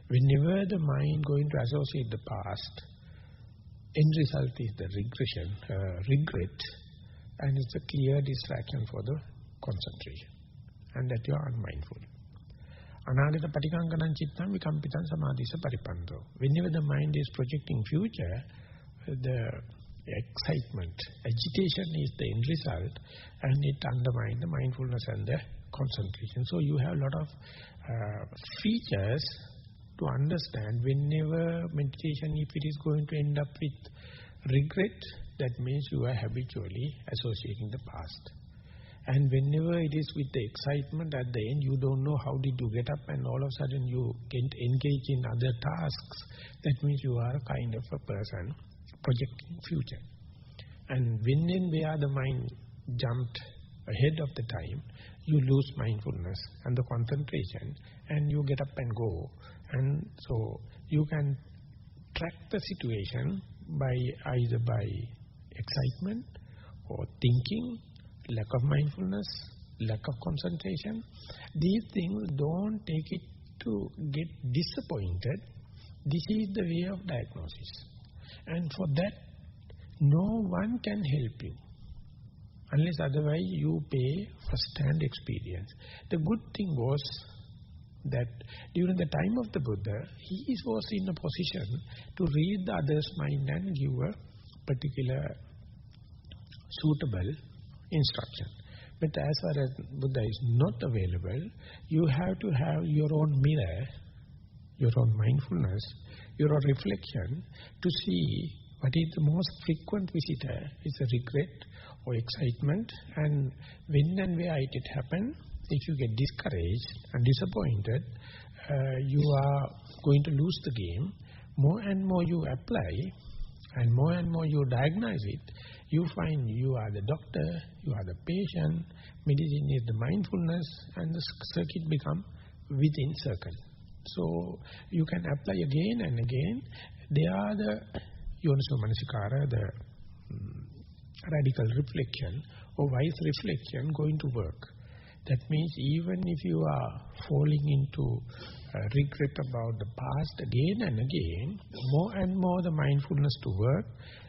Whenever the mind going to associate the past, end result is the regret, and it's a clear distraction for the concentration, and that you are unmindful. Anagata patikankanam chittam vikampitam samadhisa paripanto. Whenever the mind is projecting future, the excitement, agitation is the end result, and it undermines the mindfulness and the concentration. So you have a lot of features to understand. Whenever meditation, if it is going to end up with regret, that means you are habitually associating the past. And whenever it is with the excitement, at the end you don't know how did you get up, and all of a sudden you get engaged in other tasks, that means you are a kind of a person projecting future. And when and where the mind jumped ahead of the time, you lose mindfulness and the concentration, and you get up and go. And so you can track the situation by either by excitement or thinking, lack of mindfulness, lack of concentration. These things, don't take it to get disappointed. This is the way of diagnosis. And for that, no one can help you. Unless otherwise you pay first-hand experience. The good thing was that during the time of the Buddha, he was in a position to read the other's mind and give a particular suitable instruction. But as far as Buddha is not available, you have to have your own mirror, your own mindfulness, your own reflection to see what is the most frequent visitor. Is a regret or excitement, and when and where it happens. If you get discouraged and disappointed, you are going to lose the game. More and more you apply, and more you diagnose it, you find you are the doctor, you are the patient, medicine is the mindfulness, and the circuit become within circle. So you can apply again and again. They are the yoniso manasikara, the radical reflection or wise reflection going to work. That means even if you are falling into regret about the past again and again, more and more the mindfulness to work,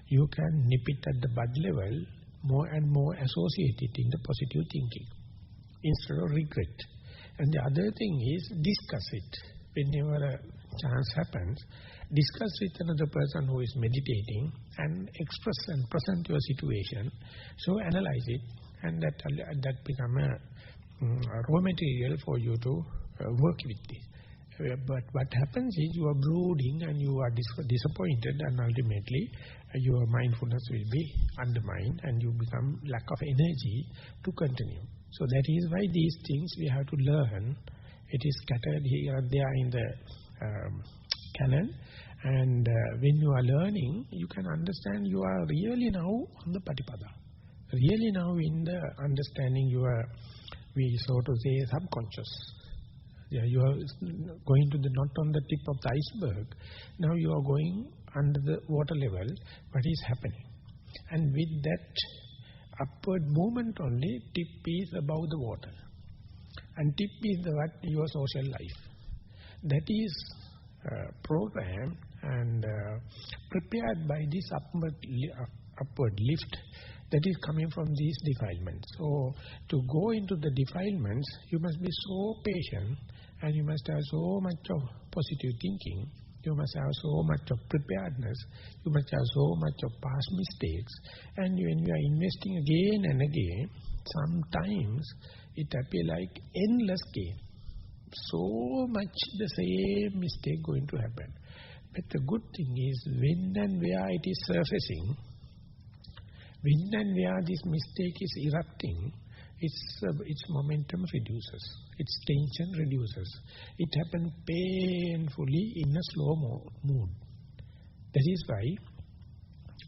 you can nip it at the bud level, more and more associate it in the positive thinking instead of regret. And the other thing is discuss it. Whenever a chance happens, discuss with another person who is meditating and express and present your situation. So analyze it, and that become a raw material for you to work with this. But what happens is you are brooding and you are disappointed, and ultimately your mindfulness will be undermined and you become lack of energy to continue. So that is why these things we have to learn. It is scattered here and there in the canon, and when you are learning, you can understand you are really now on the Patipada. Really now in the understanding you are, we so to say, subconscious. Yeah, you are going to the, not on the tip of the iceberg. Now you are going under the water level. What is happening? And with that upward movement only, tip is above the water. And tip is what your social life. That is programmed and prepared by this upward lift that is coming from these defilements. So to go into the defilements, you must be so patient, and you must have so much of positive thinking. You must have so much of preparedness. You must have so much of past mistakes. And when you are investing again and again, sometimes it appears like endless game. So much the same mistake going to happen. But the good thing is, when and where it is surfacing, when and where this mistake is erupting, its momentum reduces, its tension reduces. It happens painfully in a slow mood. That is why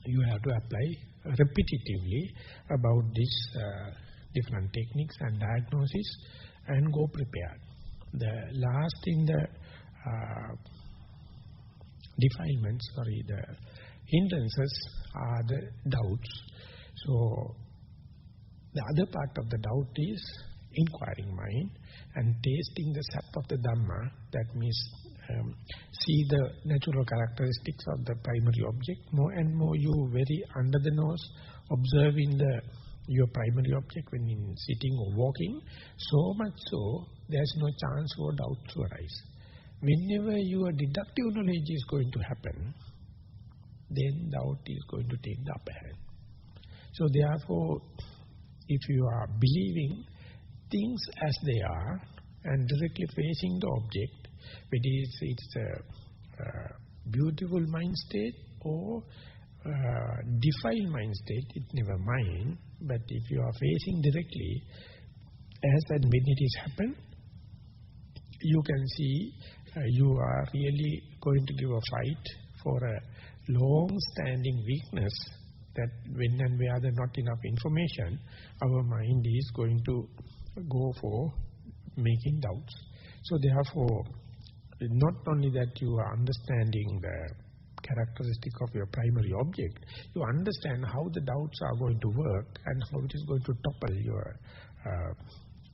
you have to apply repetitively about these different techniques and diagnosis and go prepared. The last in the defilements, the hindrances are the doubts. So the other part of the doubt is inquiring mind and tasting the sap of the Dhamma. That means see the natural characteristics of the primary object. More and more you very under the nose, observing your primary object when in sitting or walking. So much so, there is no chance for doubt to arise. Whenever your deductive knowledge is going to happen, then doubt is going to take the upper hand. So therefore, if you are believing things as they are and directly facing the object, whether it's a beautiful mind state or defiled mind state, it never mind. But if you are facing directly, as and when it is happen, you can see you are really going to give a fight for a long-standing weakness, that when and where there not enough information, our mind is going to go for making doubts. So therefore, not only that you are understanding the characteristic of your primary object, you understand how the doubts are going to work and how it is going to topple your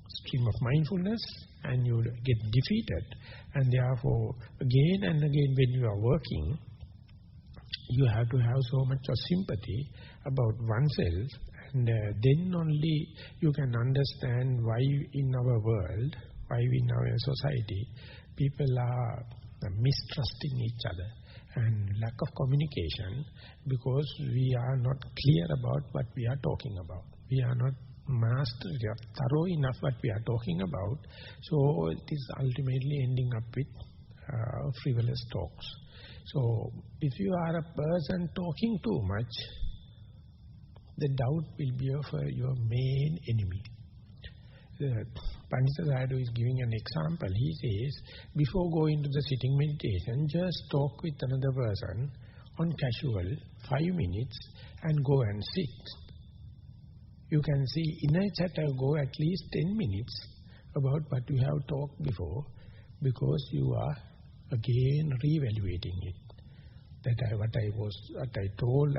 stream of mindfulness, and you get defeated. And therefore, again and again when you are working, you have to have so much of sympathy about oneself, and then only you can understand why in our world, why in our society, people are mistrusting each other and lack of communication, because we are not clear about what we are talking about. We are not thorough enough what we are talking about, so it is ultimately ending up with frivolous talks. So if you are a person talking too much, the doubt will be your main enemy. Pandita Sayadaw is giving an example. He says, before going to the sitting meditation, just talk with another person on casual 5 minutes and go and sit. You can see in a chatter go at least 10 minutes about what you have talked before, because you are again re-evaluating it. What I told,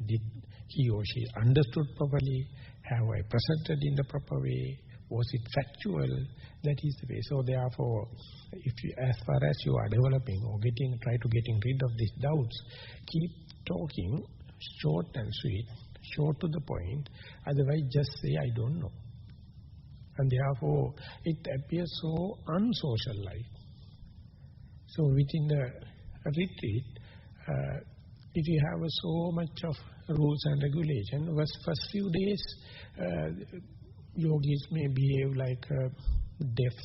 did he or she understood properly? Have I presented in the proper way? Was it factual? That is the way. So therefore, as far as you are developing or try to getting rid of these doubts, keep talking short and sweet, short to the point. Otherwise, just say, I don't know. And therefore, it appears so unsocial-like. So within the retreat, if you have so much of rules and regulation, first few days, yogis may behave like deaf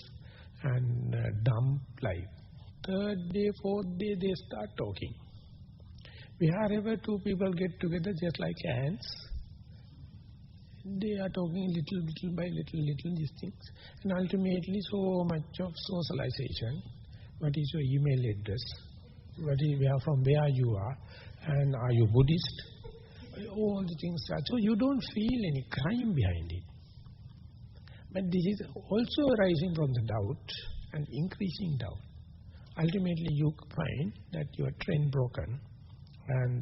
and dumb, like. Third day, fourth day, they start talking. Wherever two people get together, just like ants, they are talking little by little these things. And ultimately, so much of socialization. What is your email address? From where you are? And are you Buddhist? All the things. So you don't feel any crime behind it. But this is also arising from the doubt and increasing doubt. Ultimately, you find that your trend broken and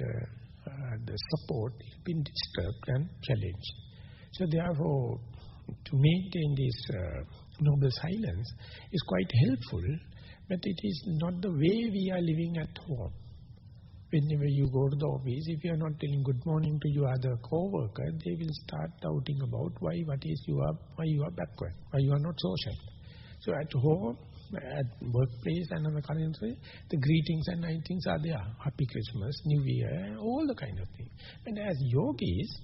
the support has been disturbed and challenged. So therefore, to maintain this noble silence is quite helpful, but it is not the way we are living at home. Whenever you go to the office, if you are not telling good morning to your other co-worker, they will start doubting about why you are backward, why you are not social. So at home, at workplace and on the country, the greetings and nice things are there. Happy Christmas, New Year, all the kind of things. And as yogis,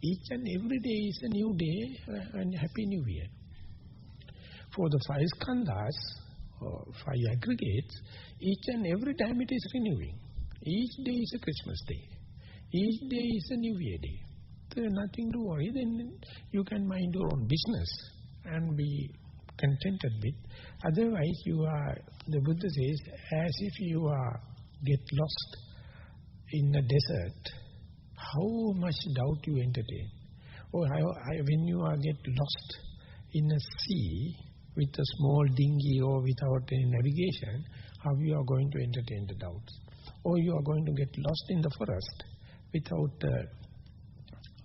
each and every day is a new day and Happy New Year. For the 5 skandhas, or 5 aggregates, each and every time it is renewing. Each day is a Christmas day. Each day is a New Year day. There is nothing to worry. Then you can mind your own business and be contented with. Otherwise, the Buddha says, as if you get lost in a desert, how much doubt you entertain. Or when you get lost in a sea with a small dinghy or without any navigation, how you are going to entertain the doubts. Or you are going to get lost in the forest without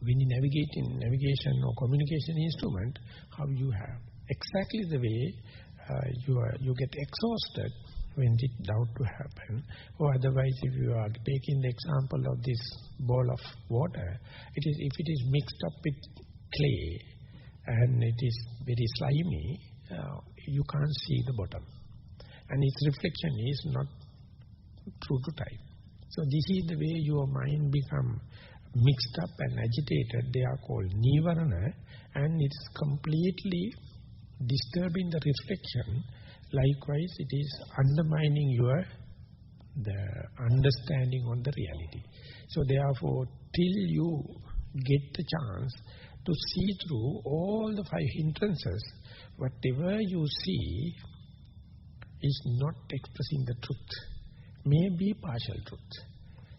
any navigation or communication instrument, how you have. Exactly the way you get exhausted when the doubt to happen. Or otherwise, if you are taking the example of this ball of water, if it is mixed up with clay and it is very slimy, you can't see the bottom. And its reflection is not true to type. So this is the way your mind become mixed up and agitated. They are called Nissarana, and it's completely disturbing the reflection. Likewise, it is undermining the understanding on the reality. So therefore, till you get the chance to see through all the 5 hindrances, whatever you see is not expressing the truth, may be partial truth.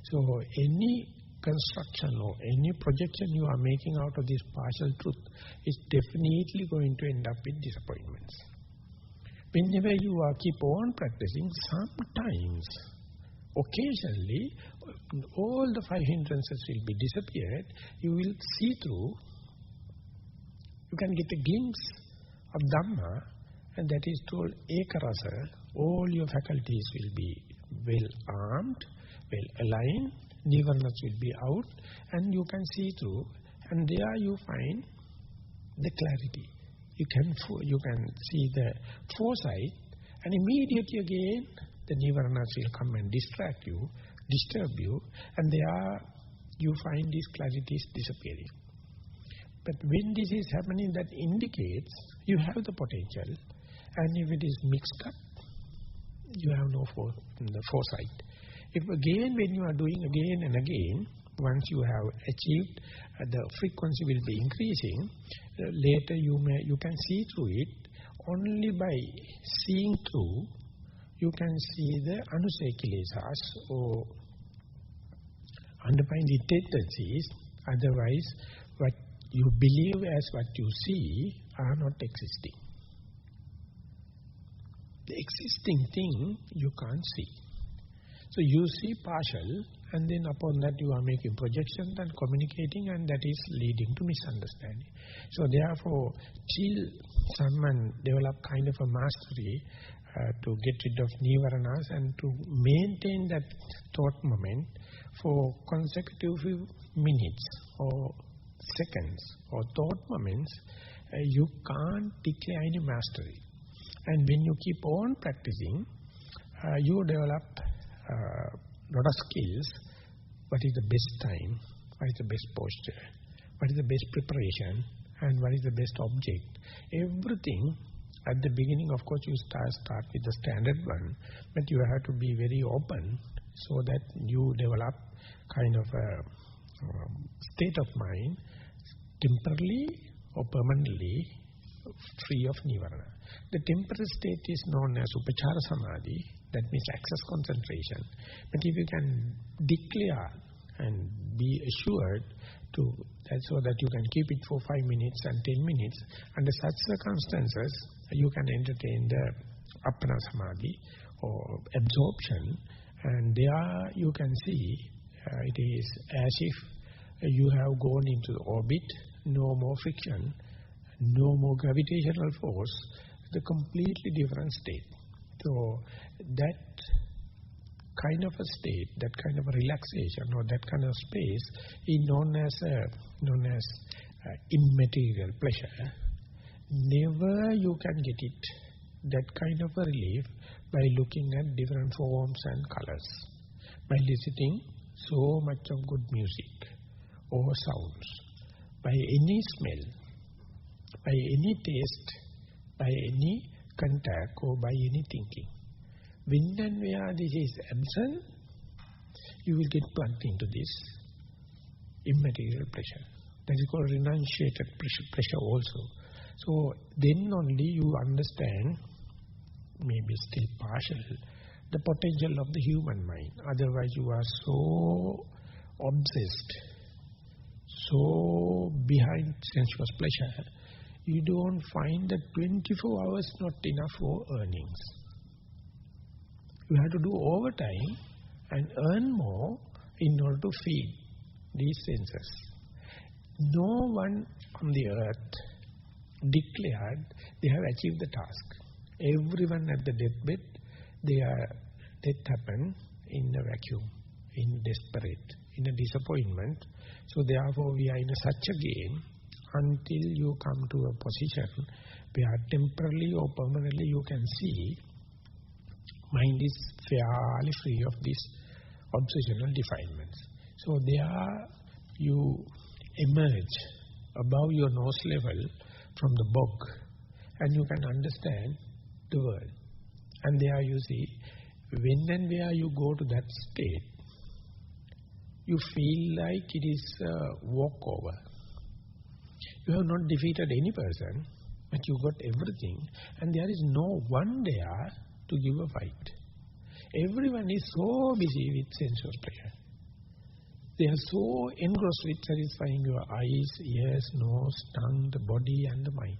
So any construction or any projection you are making out of this partial truth is definitely going to end up with disappointments. Whenever you keep on practicing, sometimes, occasionally, all the 5 hindrances will be disappeared. You will see through. You can get a glimpse of Dhamma, and that is called Ekarasa, All your faculties will be well armed, well aligned, nivaranas will be out, and you can see through, and there you find the clarity. You can see the foresight, and immediately again the nivaranas will come and distract you, disturb you, and there you find these clarities disappearing. But when this is happening, that indicates you have the potential, and if it is mixed up, you have no the foresight. If again, when you are doing again and again, once you have achieved, the frequency will be increasing. Later you can see through it. Only by seeing through, you can see the anusaya or underlying tendencies. Otherwise, what you believe as what you see are not existing. The existing thing you can't see. So you see partial, and then upon that you are making projections and communicating, and that is leading to misunderstanding. So therefore, till someone develop kind of a mastery to get rid of nivaranas and to maintain that thought moment for consecutive minutes or seconds or thought moments, you can't declare any mastery. And when you keep on practicing, you develop lot of skills. What is the best time? What is the best posture? What is the best preparation? And what is the best object? Everything at the beginning, of course, you start with the standard one, but you have to be very open so that you develop kind of a state of mind, temporarily or permanently free of nivarana. The temporary state is known as upachara samadhi, that means access concentration. But if you can declare and be assured to that, so that you can keep it for 5 minutes and 10 minutes, under such circumstances, you can entertain the appana samadhi or absorption, and there you can see it is as if you have gone into the orbit, no more friction, no more gravitational force, the completely different state. So that kind of a state, that kind of a relaxation or that kind of space is known as immaterial pleasure. Never you can get it, that kind of a relief, by looking at different forms and colors, by listening so much of good music or sounds, by any smell, by any taste, by any contact or by any thinking. When and where this is absent, you will get plugged into this immaterial pleasure. That is called renunciated pleasure also. So then only you understand, maybe still partial, the potential of the human mind. Otherwise you are so obsessed, so behind sensuous pleasure, you don't find that 24 hours not enough for earnings. You have to do overtime and earn more in order to feed these senses. No one on the earth declared they have achieved the task. Everyone at the deathbed, death happened in a vacuum, in desperate, in a disappointment. So therefore we are in such a game until you come to a position where temporarily or permanently you can see mind is fairly free of these obsessional defilements. So there you emerge above your nose level from the bog, and you can understand the world. And there you see, when and where you go to that state, you feel like it is a walkover. You have not defeated any person, but you got everything, and there is no one there to give a fight. Everyone is so busy with sensuous pleasure. They are so engrossed with satisfying your eyes, ears, nose, tongue, the body and the mind.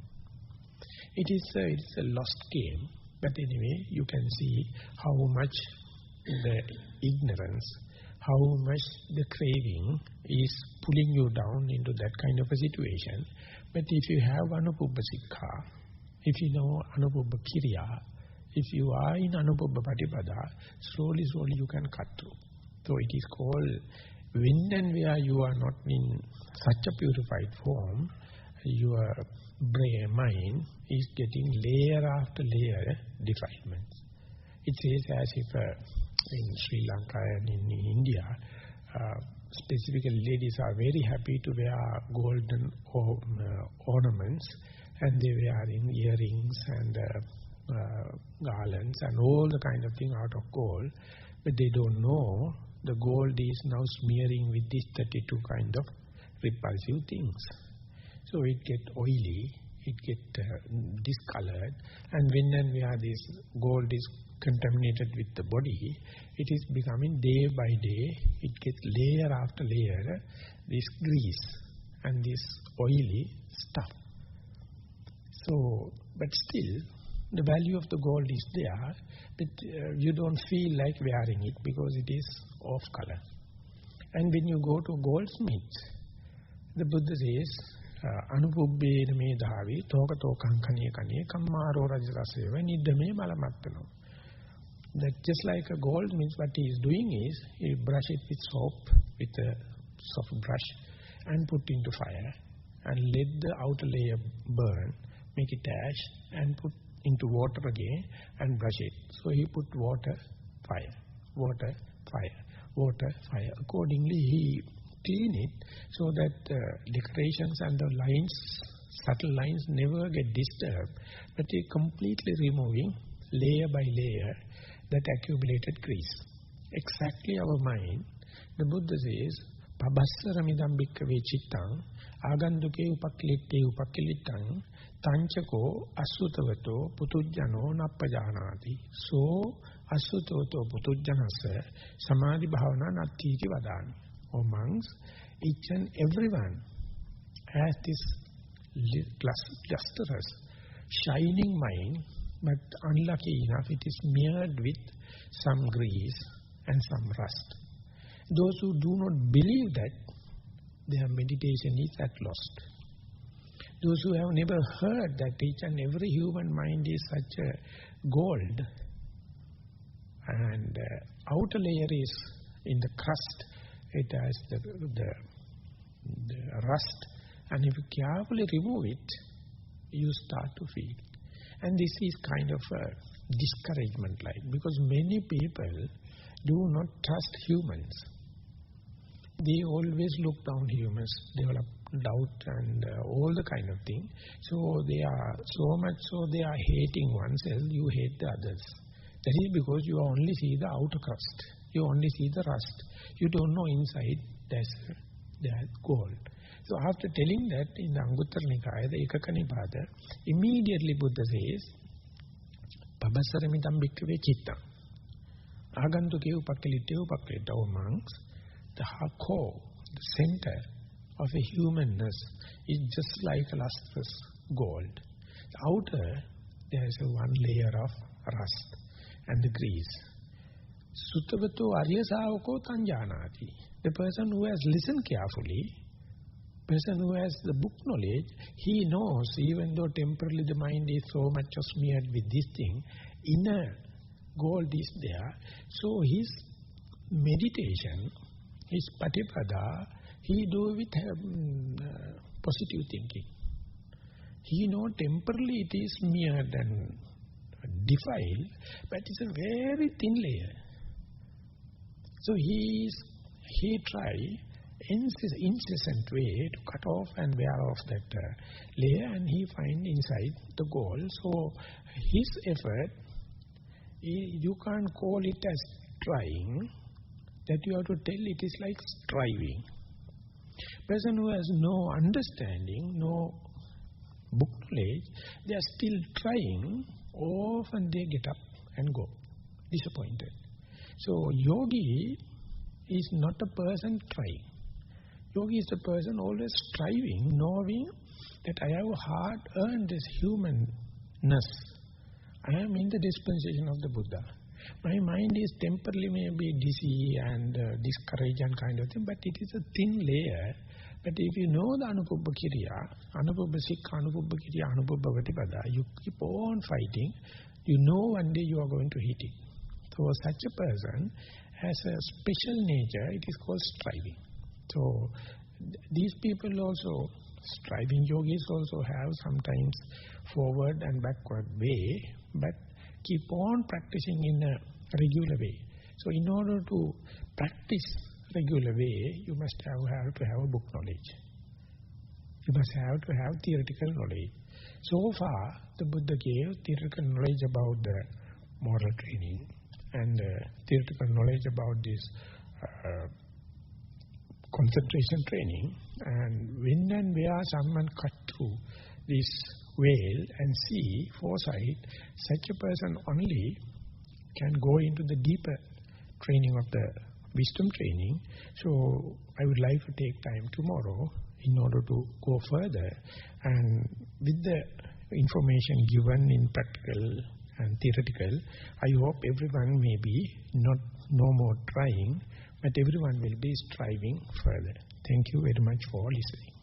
It's a lost game, but anyway, you can see how much the ignorance, how much the craving is pulling you down into that kind of a situation. But if you have Anupubba Sikha, if you know Anupubba Kiriya, If you are in Anupubba Patipada, slowly you can cut through. So it is called, when and where you are not in such a purified form, your brain, mind is getting layer after layer defilements. It says as if in Sri Lanka and in India, specifically ladies are very happy to wear golden ornaments, and they wearing earrings and garlands and all the kind of thing out of gold, but they don't know the gold is now smearing with these 32 kind of repulsive things. So it get oily, it get discolored, and when and where this gold is contaminated with the body, it is becoming day by day, it gets layer after layer, this grease and this oily stuff. So, but still, the value of the gold is there, but you don't feel like wearing it because it is off color. And when you go to goldsmiths, the Buddha says, Anupubbena me dhavi, tokato kankane kane, kammaro rajaseva, niddame malamattano. That just like a goldsmith, what he is doing is, he brush it with soap, with a soft brush, and put into fire, and let the outer layer burn, make it ash, and put into water again and brush it. So he put water, fire, water, fire, water, fire. Accordingly, he clean it so that decorations and the lines, subtle lines never get disturbed, but he completely removing layer by layer that accumulated grease. Exactly our mind, the Buddha says, Pabassaramidam bhikkave chittang, aganduke upakkilitte upakkilitang, tanchako asutavato putujjano nappajanati. So asutavato putujjanasa samadhi bhavana nattiti vadami. O monks, each and everyone has this lustrous, shining mind, but unlucky enough it is smeared with some grease and some rust. Those who do not believe that, their meditation is at lost. Those who have never heard that each and every human mind is such a gold, and outer layer is in the crust, it has the rust, and if you carefully remove it, you start to feel. And this is kind of a discouragement like, because many people do not trust humans. They always look down humans, develop doubt and all the kind of thing. So they are so much so they are hating oneself, you hate the others. That is because you only see the outer crust. You only see the rust. You don't know inside there's gold. So after telling that in the Anguttara Nikaya, the Ekaka Nipada, immediately Buddha says, Pabassaramidam bhikkave chitta. Agantuke upakkilitte upakkilita. O monks, the core, the center of a humanness is just like a lustrous gold. The outer, there is one layer of rust and the grease. Suttavato arya savako tanjanati. The person who has listened carefully, person who has the book knowledge, he knows, even though temporarily the mind is so much smeared with this thing, inner gold is there. So his meditation, his patipada, he do with positive thinking. He know temporarily it is smeared and defiled, but it's a very thin layer. So he try incessant way to cut off and wear off that layer, and he find inside the gold. So his effort, you can't call it as trying, that you have to tell it is like striving. Person who has no understanding, no book knowledge, they are still trying, often they get up and go, disappointed. So yogi is not a person trying. Yogi is a person always striving, knowing that I have hard-earned this humanness. I am in the dispensation of the Buddha. My mind is temporarily maybe dizzy and discouraged and kind of thing, but it is a thin layer. But if you know the Anupubba Kiriya, Anupubba Sikha, Anupubba Kiriya, Anupubba Vatipada, you keep on fighting, you know one day you are going to hit it. So such a person has a special nature, it is called striving. So these people also, striving yogis also have sometimes forward and backward way, but keep on practicing in a regular way. So in order to practice regular way, you must have to have book knowledge. You must have to have theoretical knowledge. So far, the Buddha gave theoretical knowledge about the moral training and theoretical knowledge about this concentration training. And when and where someone cut through this veil and see foresight, such a person only can go into the deeper training of the wisdom training. So I would like to take time tomorrow in order to go further, and with the information given in practical and theoretical, I hope everyone may be not no more trying, but everyone will be striving further. Thank you very much for listening.